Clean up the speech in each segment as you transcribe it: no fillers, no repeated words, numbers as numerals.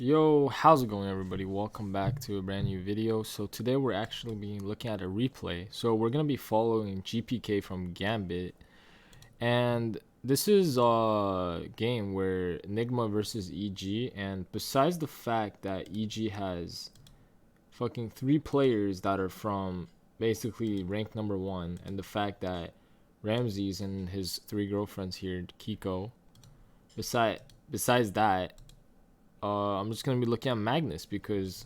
Yo, how's it going everybody? Welcome back to a brand new video. So today we're actually be looking at a replay. So we're going to be following GPK from Gambit. And this is a game where Nigma versus EG, and besides the fact that EG has fucking 3 players that are from basically rank number 1, and the fact that Ramses and his 3 girlfriends here, Kiko, besides that, I'm just gonna be looking at Magus because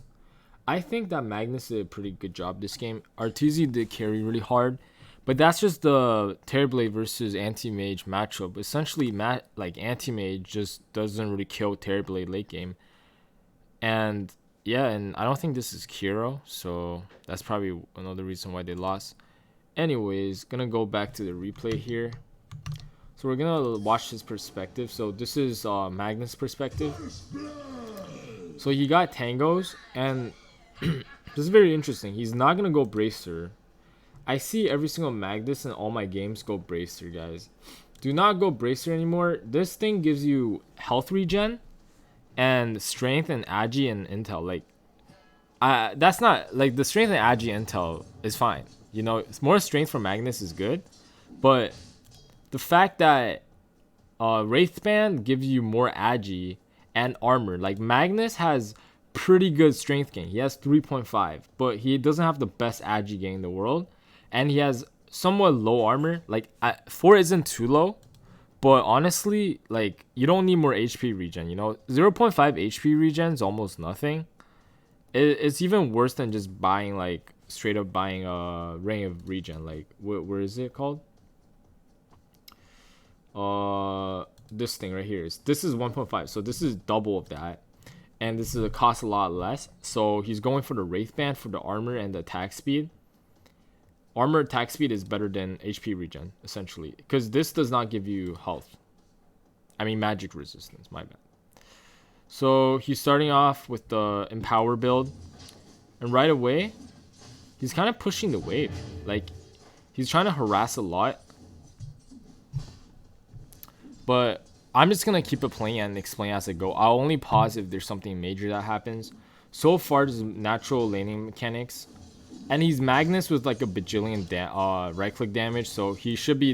I think that Magus did a pretty good job this game. Arteezy did carry really hard, but that's just the Terrorblade versus Anti-Mage matchup. Essentially, like Anti-Mage just doesn't really kill Terrorblade late game, and yeah, and I don't think this is Kiro, so that's probably another reason why they lost. Anyways, gonna go back to the replay here. So we're gonna watch his perspective. So this is Magnus' perspective. So he got tangos, and this is very interesting. He's not gonna go bracer. I see every single Magnus in all my games go bracer, guys. Do not go bracer anymore. This thing gives you health regen and strength and agi and intel. Like, that's not like the strength and agi intel is fine. You know, more strength for Magnus is good, but the fact that Wraithband gives you more agi and armor. Like Magnus has pretty good strength gain. He has 3.5, but he doesn't have the best agi gain in the world, and he has somewhat low armor. Like 4 isn't too low, but honestly, like you don't need more HP regen. You know, 0.5 HP regen is almost nothing. It's even worse than just buying like straight up buying a ring of regen. Like where is it called? This thing right here this is 1.5, so this is double of that, and this is a cost a lot less. So he's going for the Wraithband for the armor and the attack speed. Armor attack speed is better than HP regen essentially, because this does not give you health. I mean magic resistance, my bad. So he's starting off with the empower build, and right away he's kind of pushing the wave. Like he's trying to harass a lot, but I'm just going to keep it playing and explain as I go. I'll only pause if there's something major that happens. So far, there's natural laning mechanics. And he's Magnus with like a bajillion right-click damage, so he should be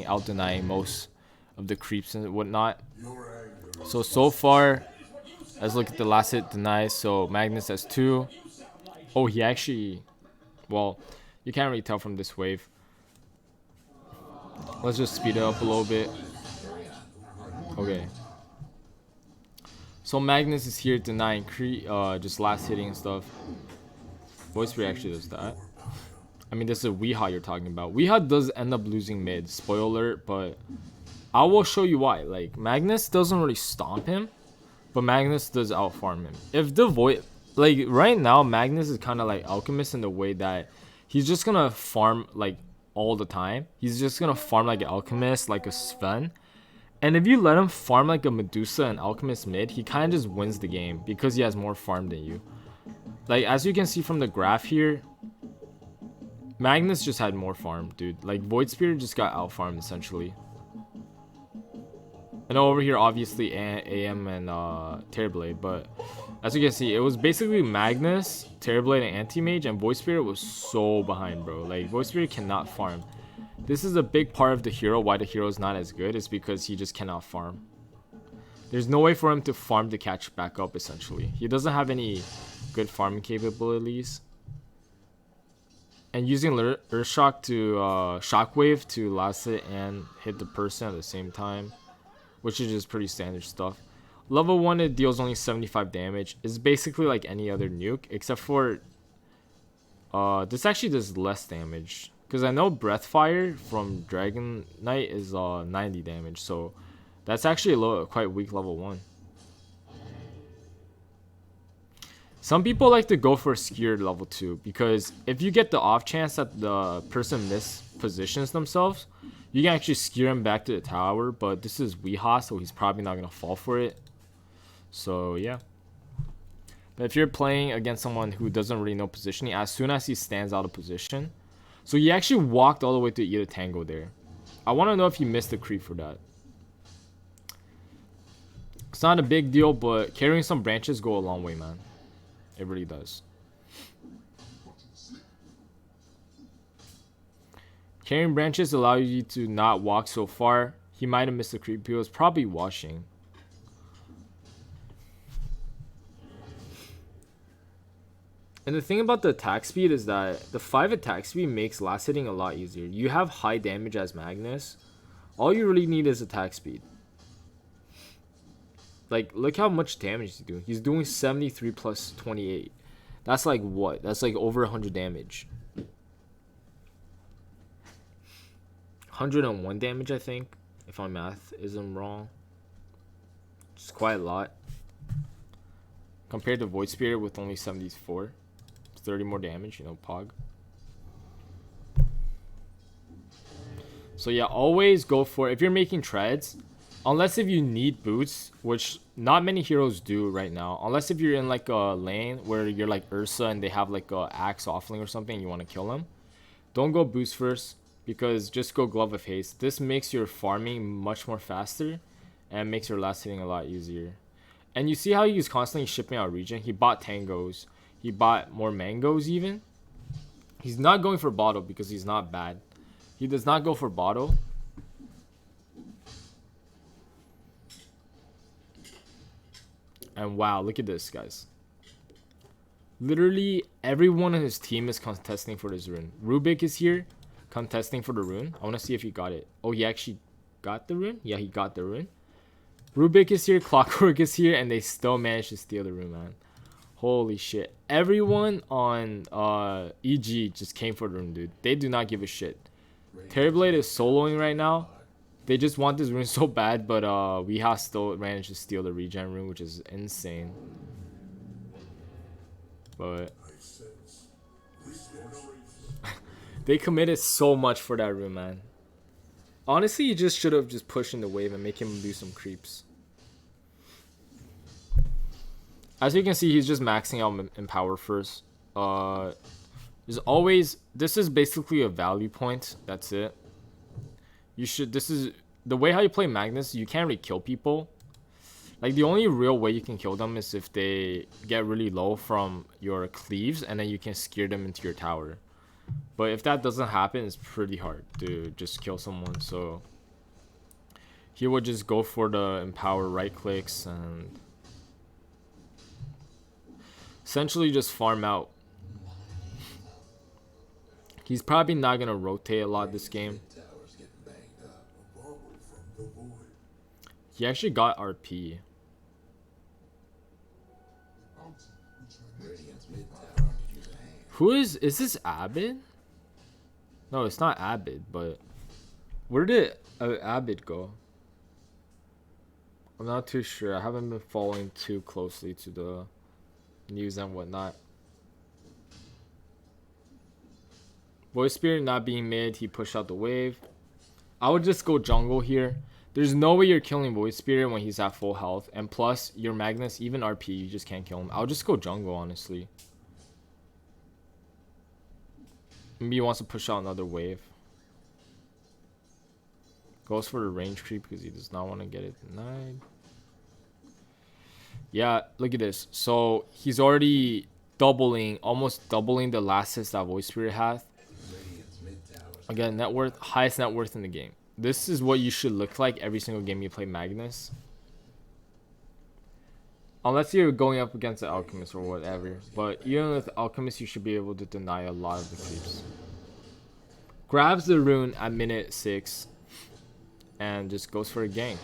out-denying most of the creeps and whatnot. So far, let's look at the last hit denies. So Magnus has 2. Oh, he actually... Well, you can't really tell from this wave. Let's just speed it up a little bit. Okay. So Magnus is here denying just last hitting and stuff. Voice Spirit actually does that. I mean, this is a Weehaw you're talking about. Weehaw does end up losing mid, spoiler alert, but I will show you why. Like, Magnus doesn't really stomp him, but Magnus does outfarm him. If the void, like right now, Magnus is kind of like Alchemist in the way that he's just gonna farm like all the time. He's just gonna farm like an Alchemist, like a Sven. And if you let him farm like a Medusa and Alchemist mid, he kind of just wins the game because he has more farm than you. Like, as you can see from the graph here, Magnus just had more farm, dude. Like, Void Spirit just got out-farmed, essentially. And over here, obviously, AM and Terrorblade. But, as you can see, it was basically Magnus, Terrorblade, and Anti-Mage. And Void Spirit was so behind, bro. Like, Void Spirit cannot farm. This is a big part of the hero. Why the hero is not as good is because he just cannot farm. There's no way for him to farm to catch back up, essentially. He doesn't have any good farming capabilities. And using Earthshock to Shockwave to last hit and hit the person at the same time, which is just pretty standard stuff. Level 1, it deals only 75 damage. It's basically like any other nuke, except for this actually does less damage. Because I know Breathfire from Dragon Knight is 90 damage, so that's actually quite weak level 1. Some people like to go for Skewered level 2, because if you get the off chance that the person mispositions themselves, you can actually skewer him back to the tower, but this is Weehaw, so he's probably not going to fall for it. So yeah. But if you're playing against someone who doesn't really know positioning, as soon as he stands out of position, so he actually walked all the way to eat a tango there. I want to know if he missed the creep for that. It's not a big deal, but carrying some branches go a long way, man. It really does. Carrying branches allow you to not walk so far. He might have missed the creep. He was probably washing. And the thing about the attack speed is that the 5 attack speed makes last hitting a lot easier. You have high damage as Magnus. All you really need is attack speed. Like, look how much damage he's doing. He's doing 73 plus 28. That's like what? That's like over 100 damage. 101 damage, I think, if my math isn't wrong. It's quite a lot. Compared to Void Spirit with only 74. 30 more damage, you know, Pog. So yeah, always go for it. If you're making treads, unless if you need boots, which not many heroes do right now, unless if you're in like a lane where you're like Ursa and they have like a axe offlane or something and you want to kill them, don't go boots first, because just go Glove of Haste. This makes your farming much more faster and makes your last hitting a lot easier. And you see how he's constantly shipping out regen. He bought tangos. He bought more mangoes even. He's not going for bottle because he's not bad. He does not go for bottle. And wow, look at this, guys. Literally everyone on his team is contesting for this rune. Rubik is here contesting for the rune. I want to see if he got it. Oh, he actually got the rune? Yeah, he got the rune. Rubik is here, Clockwork is here, and they still managed to steal the rune, man. Holy shit. Everyone on EG just came for the rune, dude. They do not give a shit. Terrorblade is soloing right now. They just want this rune so bad, but we have still managed to steal the regen rune, which is insane. But they committed so much for that rune, man. Honestly, you just should have just pushed in the wave and make him do some creeps. As you can see, he's just maxing out in power first. There's always, this is basically a value point. That's it. You should, this is the way how you play Magnus. You can't really kill people. Like, the only real way you can kill them is if they get really low from your cleaves, and then you can scare them into your tower. But if that doesn't happen, it's pretty hard to just kill someone. So he would just go for the empower right clicks and essentially just farm out. He's probably not going to rotate a lot this game. He actually got RP. Who is this Abid? No, it's not Abid, but where did Abid go? I'm not too sure. I haven't been following too closely to the news and whatnot. Void Spirit not being mid, he pushed out the wave. I would just go jungle here. There's no way you're killing Void Spirit when he's at full health. And plus, your Magnus, even RP, you just can't kill him. I'll just go jungle, honestly. Maybe he wants to push out another wave. Goes for the range creep because he does not want to get it denied. Yeah, look at this. So, he's already doubling, almost doubling the last hits that Void Spirit has. Again, net worth, highest net worth in the game. This is what you should look like every single game you play Magnus. Unless you're going up against the Alchemist or whatever. But even with Alchemist, you should be able to deny a lot of the creeps. Grabs the rune at minute 6. And just goes for a gank.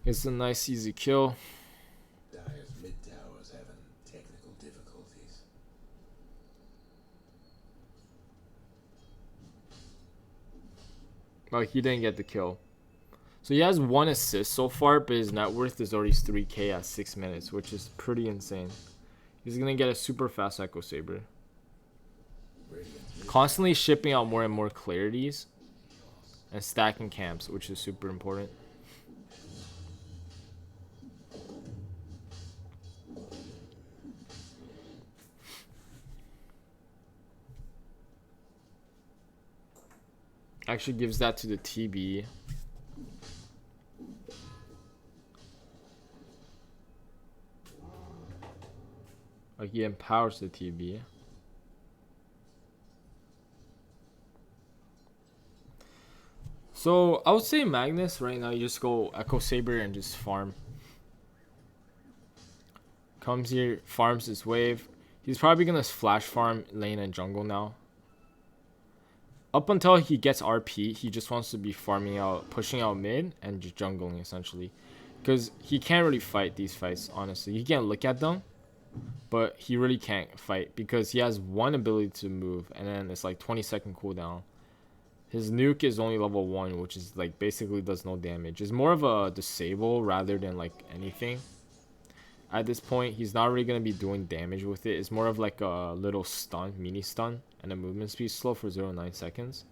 It's a nice easy kill. Oh, he didn't get the kill. So he has 1 assist so far, but his net worth is already 3k at 6 minutes, which is pretty insane. He's going to get a super fast Echo Saber. Constantly shipping out more and more clarities. And stacking camps, which is super important. Actually gives that to the TB. Like he empowers the TB. So I would say Magnus right now, you just go Echo Saber and just farm. Comes here, farms his wave. He's probably gonna flash farm lane and jungle now. Up until he gets RP, he just wants to be farming out, pushing out mid, and just jungling essentially. Because he can't really fight these fights, honestly. He can look at them, but he really can't fight because he has one ability to move, and then it's like 20-second cooldown. His nuke is only level 1, which is like basically does no damage. It's more of a disable rather than like anything. At this point, he's not really going to be doing damage with it. It's more of like a little stun, mini stun, and a movement speed slow for 0.9 seconds.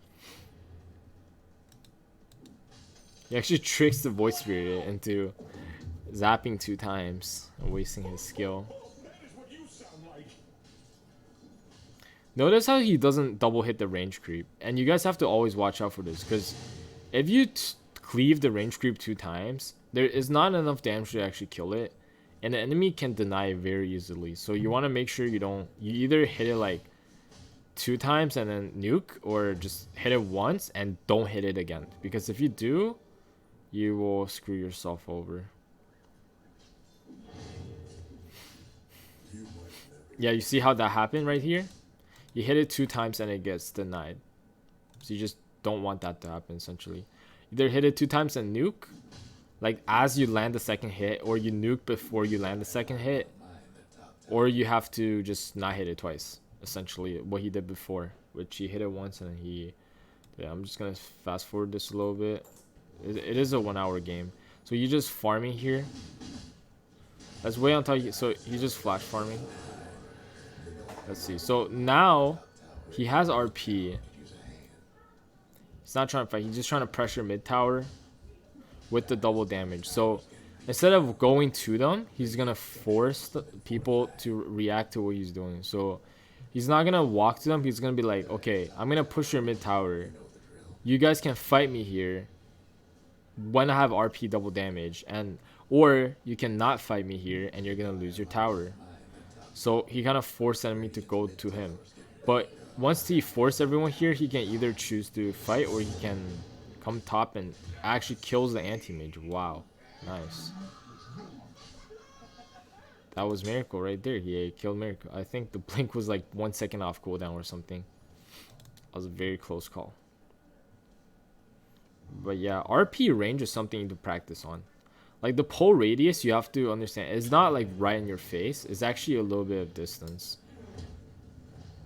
He actually tricks the Void Spirit into zapping 2 times and wasting his skill. Notice how he doesn't double hit the range creep. And you guys have to always watch out for this, because if you cleave the range creep 2 times, there is not enough damage to actually kill it. And the enemy can deny it very easily. So you want to make sure you either hit it like 2 times and then nuke, or just hit it once and don't hit it again. Because if you do, you will screw yourself over. Yeah, you see how that happened right here? You hit it 2 times and it gets denied. So you just don't want that to happen essentially. Either hit it 2 times and nuke, like as you land the second hit, or you nuke before you land the second hit, or you have to just not hit it twice. Essentially what he did before, which he hit it once and yeah, I'm just gonna fast forward this a little bit. It is a 1 hour game, so you just farming here. Let's wait until so he's just flash farming. Let's see. So now he has RP. He's not trying to fight. He's just trying to pressure mid tower with the double damage. So instead of going to them, he's going to force the people to react to what he's doing. So he's not going to walk to them. He's going to be like, okay, I'm going to push your mid tower. You guys can fight me here when I have RP double damage. Or you cannot fight me here and you're going to lose your tower. So he kind of forced enemy to go to him. But once he forced everyone here, he can either choose to fight, or he can come top and actually kills the anti-mage. Wow. Nice. That was Miracle right there. He killed Miracle. I think the blink was like 1 second off cooldown or something. That was a very close call. But yeah, RP range is something to practice on. Like the pole radius, you have to understand, it's not like right in your face. It's actually a little bit of distance.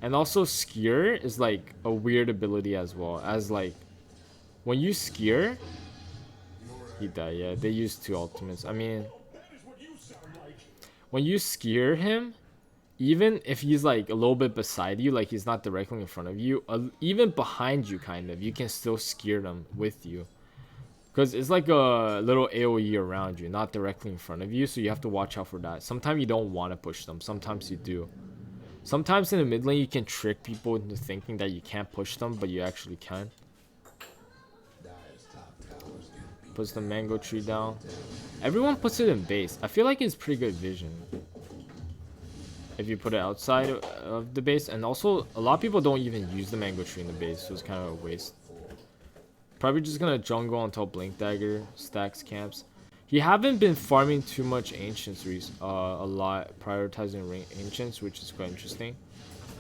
And also Skier is like a weird ability as well. As like, when you Skier, he died. Yeah, they used 2 ultimates. I mean, when you Skier him, even if he's like a little bit beside you, like he's not directly in front of you, even behind you kind of, you can still Skier them with you. Because it's like a little AoE around you, not directly in front of you, so you have to watch out for that. Sometimes you don't want to push them, sometimes you do. Sometimes in the mid lane you can trick people into thinking that you can't push them, but you actually can. Puts the mango tree down. Everyone puts it in base. I feel like it's pretty good vision if you put it outside of the base. And also, a lot of people don't even use the mango tree in the base, so it's kind of a waste. Probably just gonna jungle until Blink Dagger stacks camps. He haven't been farming too much Ancients a lot, prioritizing Ancients, which is quite interesting.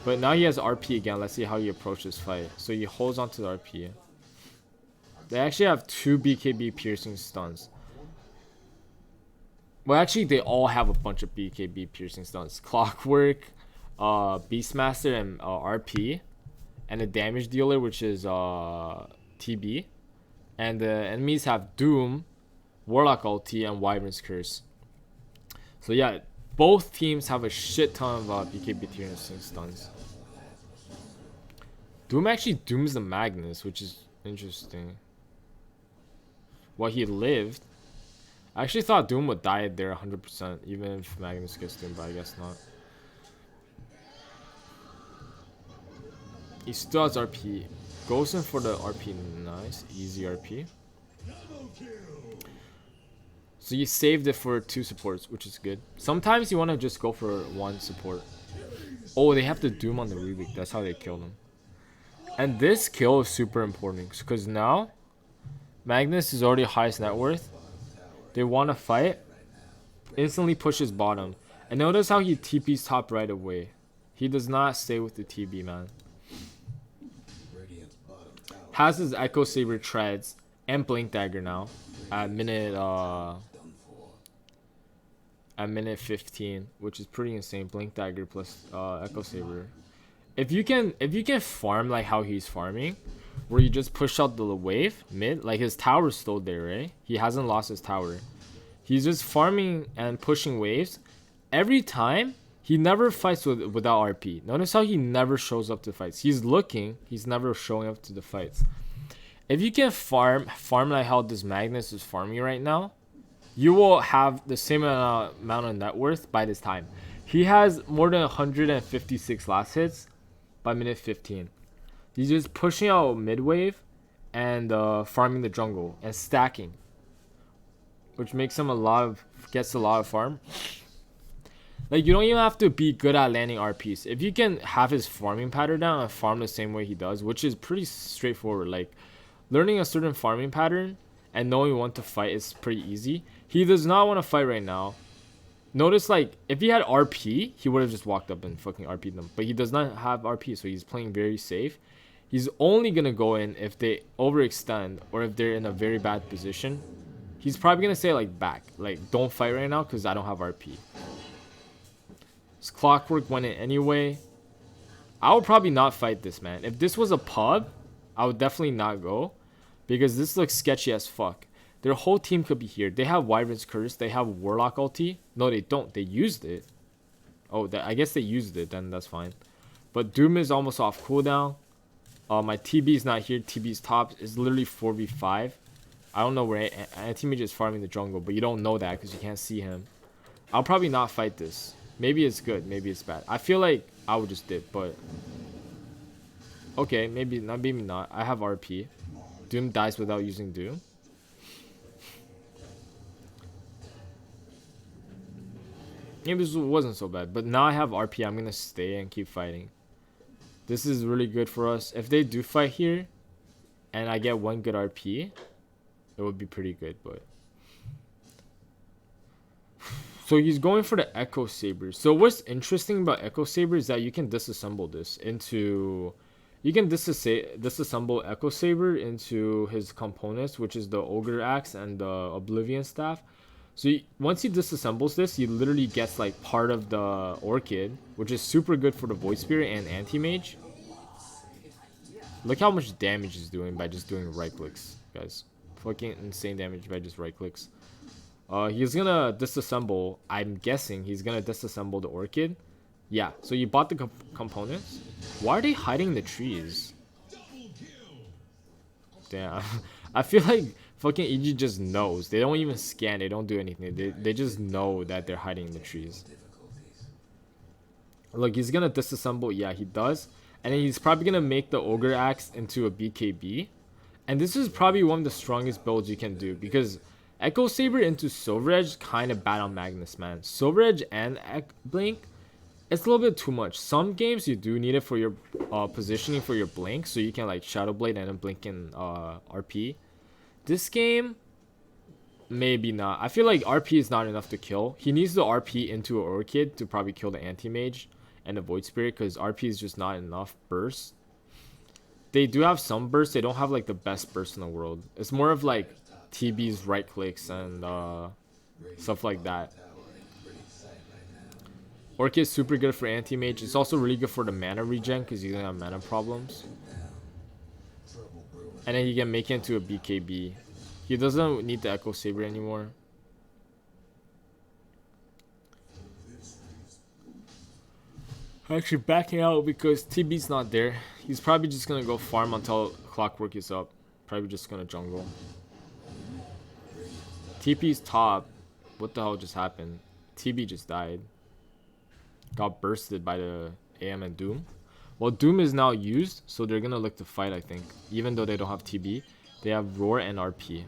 But now he has RP again. Let's see how he approaches fight. So he holds onto the RP. They actually have 2 BKB piercing stuns. Well, actually, they all have a bunch of BKB piercing stuns. Clockwork, Beastmaster, and RP. And a damage dealer, which is TB. And the enemies have Doom, Warlock ulti, and Wyvern's Curse. So yeah, both teams have a shit ton of BKB piercing stuns. Doom actually dooms the Magnus, which is interesting. Well, he lived. I actually thought Doom would die there 100%, even if Magnus gets doomed, but I guess not. He still has RP. Goes in for the RP. Nice. Easy RP. So you saved it for 2 supports, which is good. Sometimes you want to just go for 1 support. Oh, they have the Doom on the Rubik. That's how they kill them. And this kill is super important because now Magnus is already highest net worth. They want to fight. Instantly pushes bottom. And notice how he TP's top right away. He does not stay with the TB, man. Has his Echo Saber treads and Blink Dagger now at minute 15, which is pretty insane. Blink Dagger plus Echo Saber. If you can farm like how he's farming, where you just push out the wave mid, like his tower's still there, right? He hasn't lost his tower. He's just farming and pushing waves. Every time, he never fights without RP. Notice how he never shows up to fights. He's looking, he's never showing up to the fights. If you can farm like how this Magnus is farming right now, you will have the same amount of net worth by this time. He has more than 156 last hits by minute 15. He's just pushing out mid wave and farming the jungle and stacking, which makes him gets a lot of farm. Like, you don't even have to be good at landing RPs. If you can have his farming pattern down and farm the same way he does, which is pretty straightforward. Like, learning a certain farming pattern and knowing when to fight is pretty easy. He does not want to fight right now. Notice, like, if he had RP, he would have just walked up and fucking RP'd them. But he does not have RP, so he's playing very safe. He's only going to go in if they overextend or if they're in a very bad position. He's probably going to say, like, back. Like, don't fight right now because I don't have RP. His Clockwork went in anyway. I would probably not fight this, man. If this was a pub, I would definitely not go. Because this looks sketchy as fuck. Their whole team could be here. They have Wyvern's Curse. They have Warlock ulti. No, they don't. They used it. Oh, I guess they used it. Then that's fine. But Doom is almost off cooldown. My TB is not here. TB's top is literally 4v5. I don't know where Anti-Mage is farming the jungle. But you don't know that because you can't see him. I'll probably not fight this. Maybe it's good. Maybe it's bad. I feel like I would just dip. But okay, maybe not. I have RP. Doom dies without using Doom. Maybe this wasn't so bad. But now I have RP. I'm going to stay and keep fighting. This is really good for us. If they do fight here and I get 1 good RP, it would be pretty good. But so he's going for the Echo Saber. So what's interesting about Echo Saber is that you can disassemble this into... You can disassemble Echo Saber into his components, which is the Ogre Axe and the Oblivion Staff. So once he disassembles this, he literally gets like part of the Orchid, which is super good for the Void Spirit and Anti-Mage. Look how much damage he's doing by just doing right clicks, guys. Fucking insane damage by just right clicks. He's gonna disassemble. I'm guessing he's gonna disassemble the Orchid. Yeah, so you bought the components. Why are they hiding the trees? Damn. I feel like fucking EG just knows. They don't even scan. They don't do anything. They just know that they're hiding the trees. Look, he's gonna disassemble. Yeah, he does. And then he's probably gonna make the Ogre Axe into a BKB. And this is probably one of the strongest builds you can do. Because Echo Saber into Silver Edge kind of bad on Magnus, man. Silver Edge and Blink, it's a little bit too much. Some games you do need it for your positioning for your blink, so you can like Shadow Blade and then blink in RP. This game, maybe not. I feel like RP is not enough to kill. He needs the RP into an Orchid to probably kill the Anti-Mage and the Void Spirit, because RP is just not enough burst. They do have some burst. They don't have like the best burst in the world. It's more of like TB's right clicks and stuff like that. Orchid is super good for Anti-Mage. It's also really good for the mana regen because he's gonna have mana problems. And then he can make it into a BKB. He doesn't need the Echo Saber anymore. Actually backing out because TB's not there. He's probably just gonna go farm until Clockwork is up. Probably just gonna jungle. TP's top. What the hell just happened? TB just died. Got bursted by the AM and Doom. Well, Doom is now used, so they're gonna look to fight, I think. Even though they don't have TB, they have Roar and RP.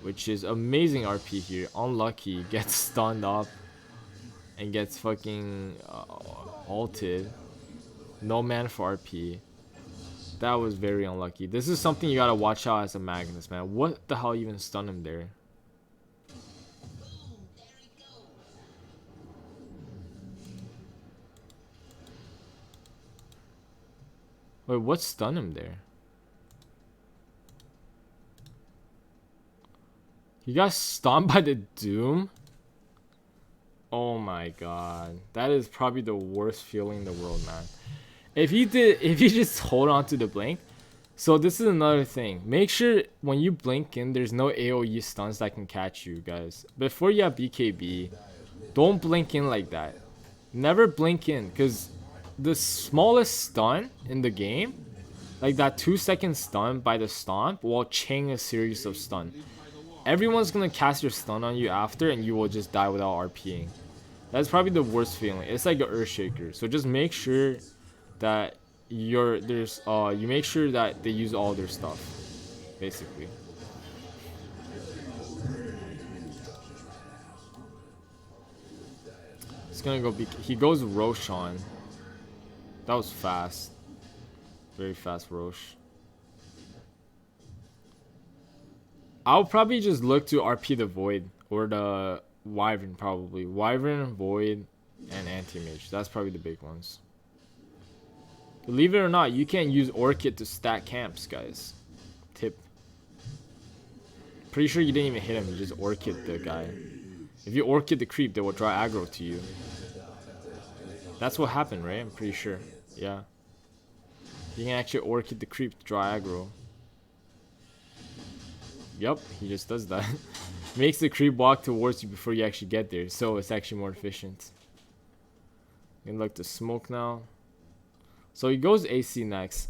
Which is amazing RP here. Unlucky, gets stunned up. And gets fucking ulted. No man for RP. That was very unlucky. This is something you gotta watch out as a Magnus, man. What the hell even stunned him there? Wait, what stunned him there? He got stunned by the Doom? Oh my god. That is probably the worst feeling in the world, man. If you just hold on to the blink. So this is another thing. Make sure when you blink in, there's no AoE stuns that can catch you, guys. Before you have BKB, don't blink in like that. Never blink in, because the smallest stun in the game, like that 2-second stun by the stomp, will chain a series of stun. Everyone's gonna cast your stun on you after, and you will just die without RPing. That's probably the worst feeling. It's like an Earthshaker. So just make sure that you make sure that they use all their stuff, basically. It's gonna go. He goes Roshan. That was fast. Very fast Rosh. I'll probably just look to RP the Void or the Wyvern, probably. Wyvern, Void, and Anti-Mage. That's probably the big ones. Believe it or not, you can't use Orchid to stack camps, guys. Tip. Pretty sure you didn't even hit him, you just Orchid the guy. If you Orchid the creep, they will draw aggro to you. That's what happened, right? I'm pretty sure. Yeah. You can actually Orchid the creep to draw aggro. Yep, he just does that. Makes the creep walk towards you before you actually get there, so it's actually more efficient. You can look to smoke now. So he goes AC next.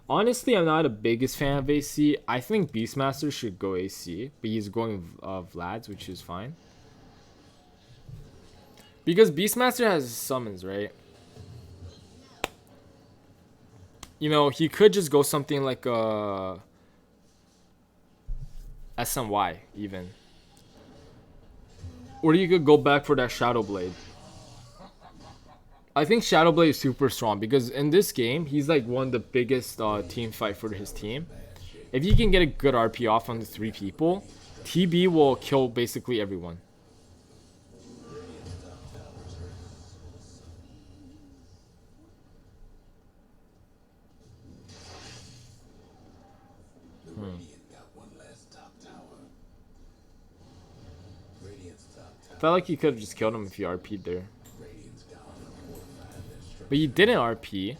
Honestly, I'm not the biggest fan of AC. I think Beastmaster should go AC, but he's going Vlad's, which is fine. Because Beastmaster has summons, right? You know, he could just go something like SMY even. Or you could go back for that Shadow Blade. I think Shadow Blade is super strong because in this game, he's like one of the biggest team fight for his team. If you can get a good RP off on the 3 people, TB will kill basically everyone. Felt like he could have just killed him if he RP'd there. But he didn't RP.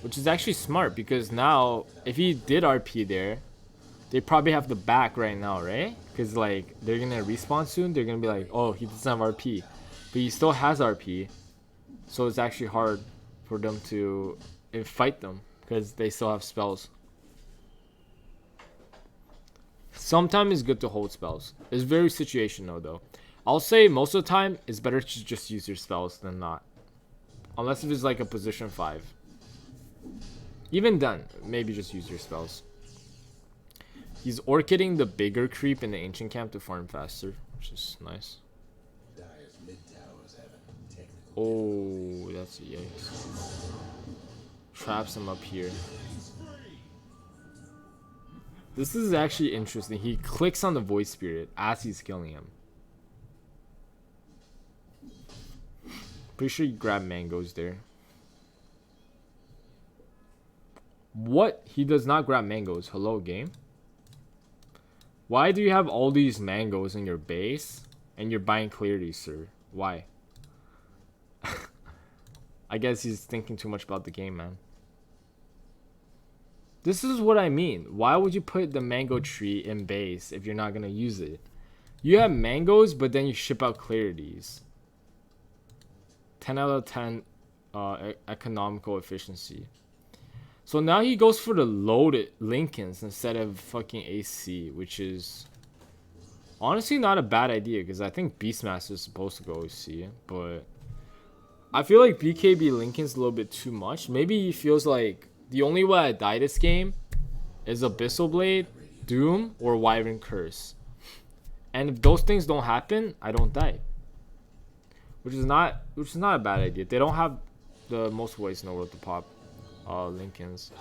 Which is actually smart because now, if he did RP there, they probably have the back right now, right? Because like, they're going to respawn soon. They're going to be like, oh, he doesn't have RP. But he still has RP. So it's actually hard for them to fight them because they still have spells. Sometimes it's good to hold spells. It's very situational though. I'll say most of the time it's better to just use your spells than not. Unless if it's like a position 5. Even then, maybe just use your spells. He's Orchiding the bigger creep in the ancient camp to farm faster, which is nice. Oh, that's a yikes. Traps him up here. This is actually interesting. He clicks on the Void Spirit as he's killing him. Pretty sure you grab mangoes there. What? He does not grab mangoes. Hello, game? Why do you have all these mangoes in your base and you're buying clarity, sir? Why? I guess he's thinking too much about the game, man. This is what I mean. Why would you put the mango tree in base if you're not going to use it? You have mangoes, but then you ship out clarities. 10 out of 10 economical efficiency. So now he goes for the loaded Lincolns instead of fucking AC, which is honestly not a bad idea because I think Beastmaster is supposed to go AC, but I feel like BKB Lincoln's a little bit too much. Maybe he feels like the only way I die this game is Abyssal Blade, Doom, or Wyvern Curse. And if those things don't happen, I don't die. Which is not a bad idea. They don't have the most ways in the world to pop Lincolns.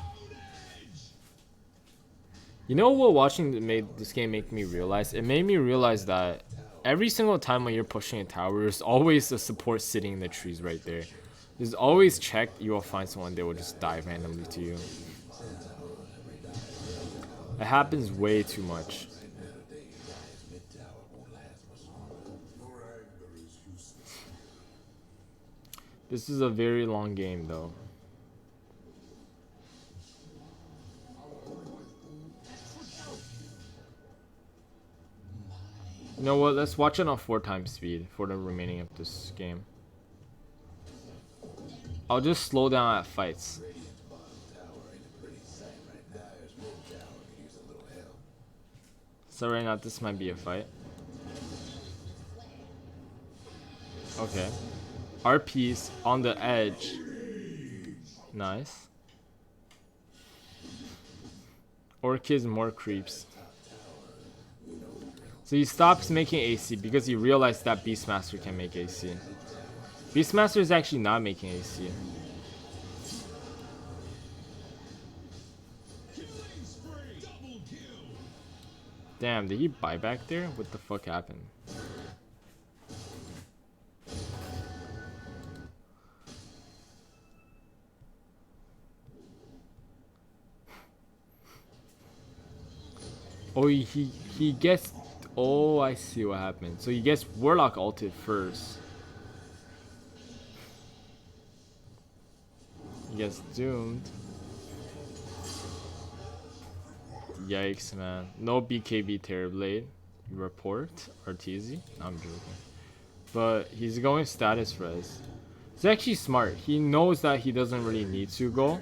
You know what watching made this game make me realize? It made me realize that every single time when you're pushing a tower, there's always a support sitting in the trees right there. There's always check, you will find someone, they will just die randomly to you. It happens way too much. This is a very long game though. You know what, let's watch it on 4x speed for the remaining of this game. I'll just slow down at fights. So right now this might be a fight. Okay. RP's on the edge. Nice. Orchid's more creeps. So he stops making AC because he realized that Beastmaster can make AC. Beastmaster is actually not making AC. Damn, did he buy back there? What the fuck happened? Oh, he gets... Oh, I see what happened. So he gets Warlock ulted first. He gets doomed. Yikes, man. No BKB Terrorblade. You report Arteezy? I'm joking. But he's going status res. It's actually smart. He knows that he doesn't really need to go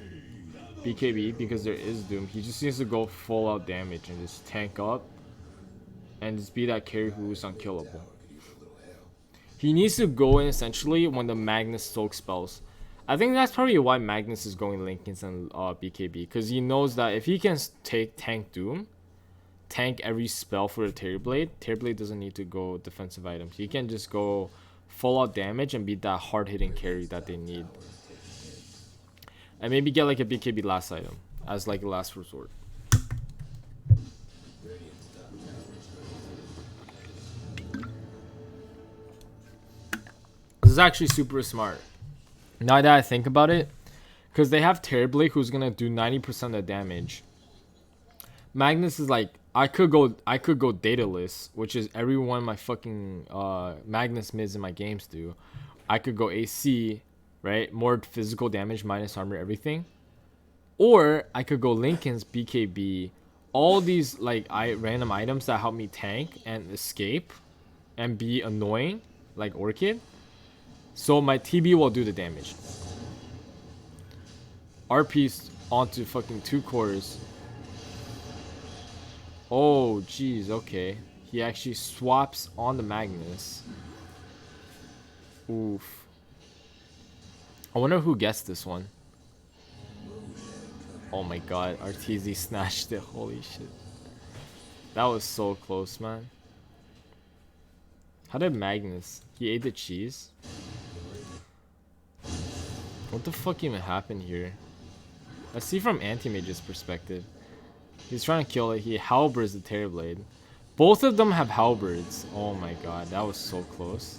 BKB because there is Doom. He just needs to go full out damage and just tank up and just be that carry who's unkillable. He needs to go in essentially when the Magnus soak spells. I think that's probably why Magnus is going Lincolns and BKB, because he knows that if he can take tank Doom, tank every spell for the Terrorblade doesn't need to go defensive items. He can just go full out damage and be that hard hitting carry that they need. And maybe get like a BKB last item as like a last resort. This is actually super smart. Now that I think about it, because they have Terrorblade who's gonna do 90% of the damage. Magnus is like, I could go dataless, which is every one of my fucking Magnus mids in my games do. I could go AC, right? More physical damage, minus armor, everything. Or I could go Lincoln's BKB, all these like random items that help me tank and escape and be annoying, like Orchid. So my TB will do the damage. RP's onto fucking 2 cores. Oh, jeez, okay. He actually swaps on the Magnus. Oof. I wonder who guessed this one. Oh my god, Arteezy snatched it. Holy shit. That was so close, man. How did Magnus? He ate the cheese? What the fuck even happened here? Let's see from Anti-Mage's perspective. He's trying to kill it. He halberds the Terrorblade. Both of them have halberds. Oh my god, that was so close.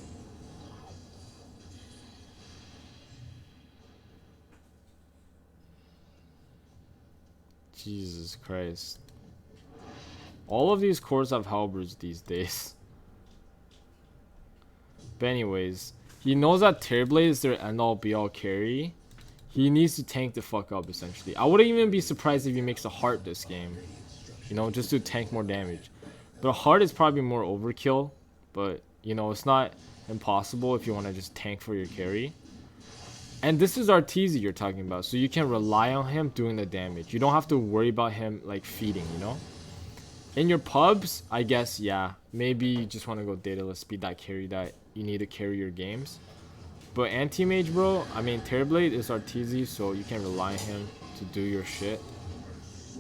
Jesus Christ. All of these cores have halberds these days. But anyways, he knows that Terrorblade is their end-all be-all carry. He needs to tank the fuck up, essentially. I wouldn't even be surprised if he makes a heart this game. You know, just to tank more damage. But a heart is probably more overkill. But, you know, it's not impossible if you want to just tank for your carry. And this is Arteezy you're talking about. So you can rely on him doing the damage. You don't have to worry about him, like, feeding, you know? In your pubs, I guess, yeah. Maybe you just want to go dataless, be that carry that you need to carry your games. But anti-mage, bro, I mean, Terrorblade is Arteezy, so you can rely on him to do your shit.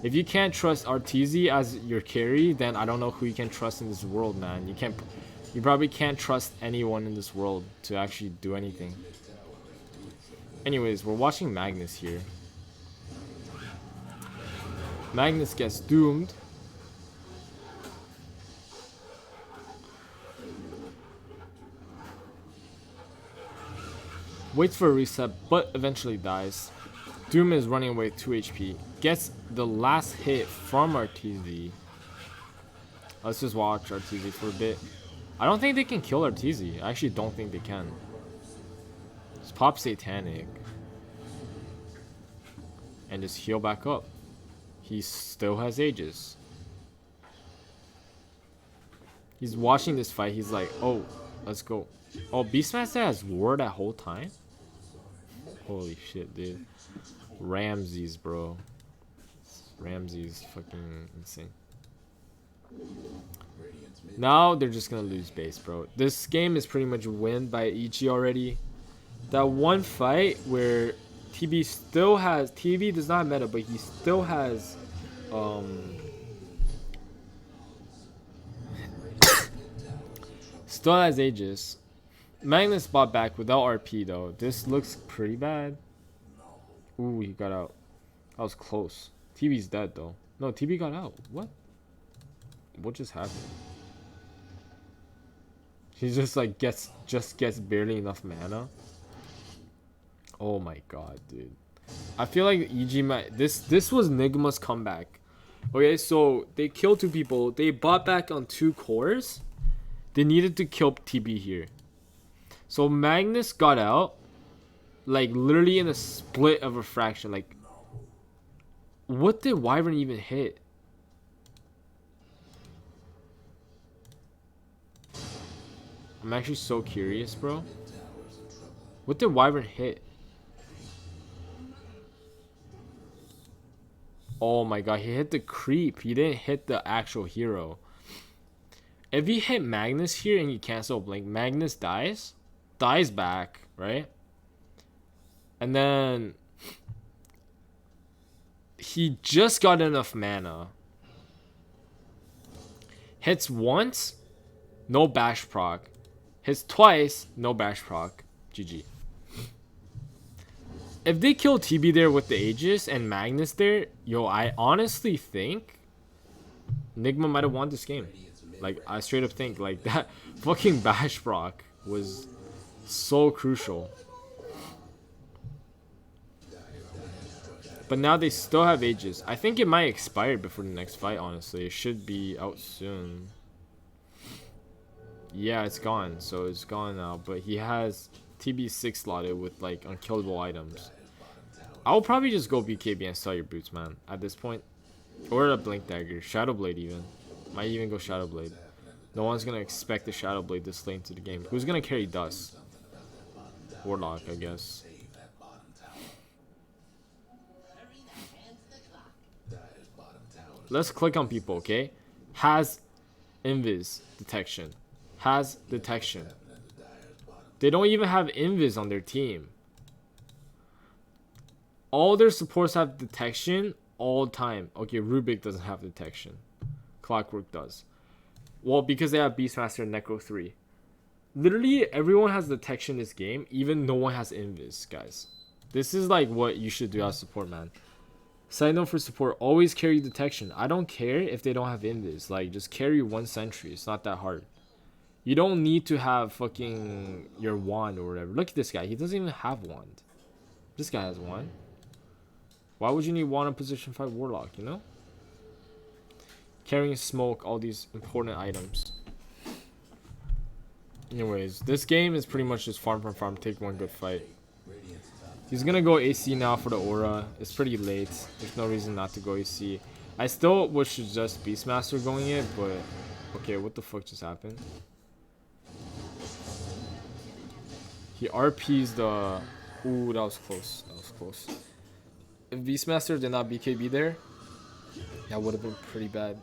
If you can't trust Arteezy as your carry, then I don't know who you can trust in this world, man. You probably can't trust anyone in this world to actually do anything. Anyways, we're watching Magus here. Magus gets doomed. Waits for a reset, but eventually dies. Doom is running away with 2 HP. Gets the last hit from Arteezy. Let's just watch Arteezy for a bit. I don't think they can kill Arteezy. I actually don't think they can. Just pop Satanic. And just heal back up. He still has Aegis. He's watching this fight. He's like, oh, let's go. Oh, Beastmaster has ward that whole time? Holy shit, dude. Ramses, bro. Ramses fucking insane. Now they're just gonna lose base, bro. This game is pretty much win by EG already. That one fight where TB still has... TB does not have meta, but he still has... still has Aegis. Magnus bought back without RP though. This looks pretty bad. Ooh, he got out. That was close. TB's dead though. No, TB got out. What? What just happened? He just like gets barely enough mana. Oh my god, dude. I feel like EG might... This was Nigma's comeback. Okay, so they killed 2 people. They bought back on 2 cores. They needed to kill TB here. So Magnus got out, like literally in a split of a fraction. Like, what did Wyvern even hit? I'm actually so curious, bro. What did Wyvern hit? Oh my god, he hit the creep. He didn't hit the actual hero. If he hit Magnus here and you cancel Blink, Magnus dies back, right? And then he just got enough mana. Hits once, no bash proc. Hits twice, no bash proc. GG. If they kill TB there with the Aegis and Magnus there, yo, I honestly think Nigma might have won this game. Like, I straight up think, like, that fucking bash proc was so crucial. But now they still have Aegis. I think it might expire before the next fight, honestly. It should be out soon. Yeah, it's gone. So it's gone now. But he has TB6 slotted with, like, unkillable items. I'll probably just go BKB and sell your boots, man, at this point. Or a Blink Dagger. Shadow Blade, even. Might even go Shadow Blade. No one's going to expect the Shadow Blade this late into the game. Who's going to carry Dust? Warlock, I guess. Let's click on people, okay? Has invis detection. Has detection. They don't even have invis on their team. All their supports have detection all the time. Okay, Rubik doesn't have detection. Clockwork does. Well, because they have Beastmaster and Necro 3. Literally, everyone has detection in this game. Even no one has invis, guys. This is like what you should do as support, man. Side note for support, always carry detection. I don't care if they don't have invis. Like, just carry 1 sentry. It's not that hard. You don't need to have fucking your wand or whatever. Look at this guy. He doesn't even have wand. This guy has wand. Why would you need wand on position 5 Warlock, you know? Carrying smoke, all these important items. Anyways, this game is pretty much just farm from farm, take one good fight. He's gonna go AC now for the aura. It's pretty late. There's no reason not to go AC. I still would suggest Beastmaster going it, but... Okay, what the fuck just happened? He RP's the... Ooh, that was close. That was close. If Beastmaster did not BKB there, that would have been pretty bad.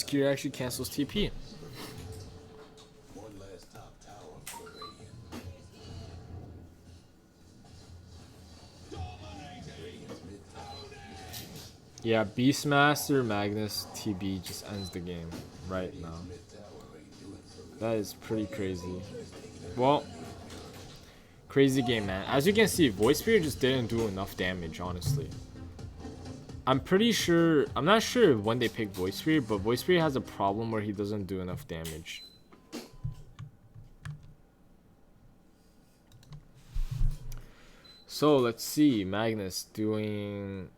Gear actually cancels TP. Yeah, Beastmaster Magnus TB just ends the game right now. That is pretty crazy. Well, crazy game, man. As you can see, Void Spirit just didn't do enough damage, honestly. I'm pretty sure, I'm not sure when they pick Void Spirit, but Void Spirit has a problem where he doesn't do enough damage. So let's see, Magnus doing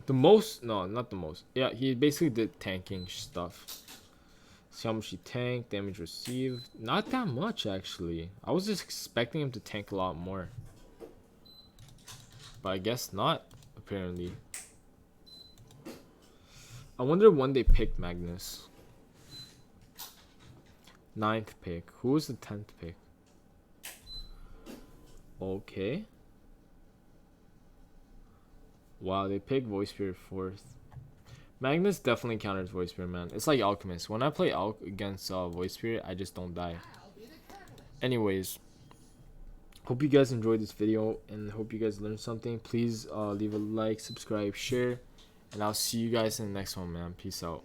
the most, no, not the most. Yeah, he basically did tanking stuff. See how much he tanked, damage received. Not that much, actually. I was just expecting him to tank a lot more. But I guess not, apparently. I wonder when they picked Magnus. 9th pick. Who was the 10th pick? Okay. Wow, they picked Void Spirit 4th. Magnus definitely counters Void Spirit, man. It's like Alchemist. When I play Alch against Void Spirit, I just don't die. Anyways, hope you guys enjoyed this video and hope you guys learned something. Please leave a like, subscribe, share, and I'll see you guys in the next one, man. Peace out.